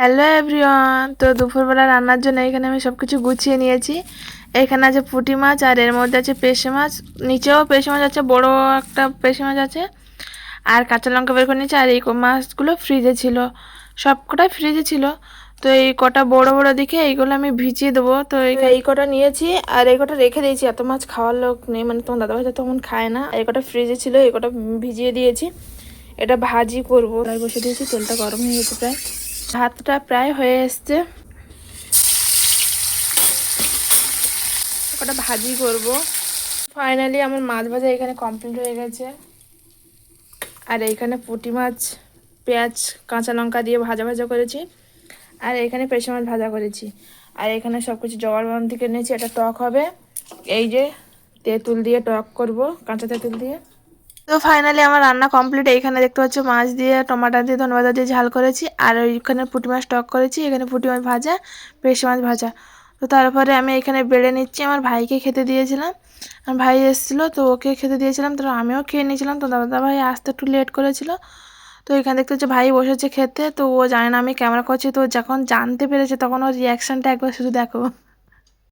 Hello everyone, তো দুপুরবেলা রান্নার জন্য এখানে আমি সব কিছু গুছিয়ে নিয়েছি। এখানে আছে পুঁটি মাছ, আর এর মধ্যে আছে পেশে মাছ, নিচেও পেশে মাছ আছে, বড় একটা পেশে মাছ আছে, আর কাঁচা লঙ্কা বের করে নিয়েছি। আর এই মাছগুলো ফ্রিজে ছিল, সব কটাই ফ্রিজে ছিল। তো এই কটা বড় বড় দেখে এইগুলো আমি ভিজিয়ে দেবো। তো এই কটা নিয়েছি আর এই কটা রেখে দিয়েছি। এত মাছ খাওয়ার লোক নেই, মানে তোমার দাদাভাই তখন খায় না। এই কটা ফ্রিজে ছিল, এই কটা ভিজিয়ে দিয়েছি। এটা ভাজি করবো, তাই বসে দিয়েছি। তেলটা গরম হয়ে গেছে, প্রায় ভাতটা প্রায় হয়ে এসছে। ওটা ভাজি করব। ফাইনালি আমার মাছ ভাজা এখানে কমপ্লিট হয়ে গেছে। আর এইখানে পুঁটি মাছ পেঁয়াজ কাঁচা লঙ্কা দিয়ে ভাজা ভাজা করেছি, আর এখানে পেশি মাছ ভাজা করেছি। আর এখানে সব কিছু জোগাড় বান থেকে নিয়েছি। এটা টক হবে, এই যে তেঁতুল দিয়ে টক করব, কাঁচা তেঁতুল দিয়ে। তো ফাইনালি আমার রান্না কমপ্লিট। এইখানে দেখতে পাচ্ছ মাছ দিয়ে টমাটো দিয়ে ধনেপাতা দিয়ে ঝাল করেছি, আর ওইখানে পুঁটি মাছ টক করেছি, এখানে পুঁটি মাছ ভাজা, পেশি মাছ ভাজা। তো তারপরে আমি এখানে বেড়ে নিচ্ছি। আমার ভাইকে খেতে দিয়েছিলাম, আমার ভাই এসেছিলো, তো ওকে খেতে দিয়েছিলাম, তো আমিও খেয়ে নিয়েছিলাম। তো দাদা ভাই আসতে একটু লেট করেছিল। তো এখানে দেখতে হচ্ছে ভাই বসেছে খেতে, তো ও জানে না আমি ক্যামেরা করছি। তো যখন জানতে পেরেছে তখন ওর রিয়াকশানটা একবার শুধু দেখো।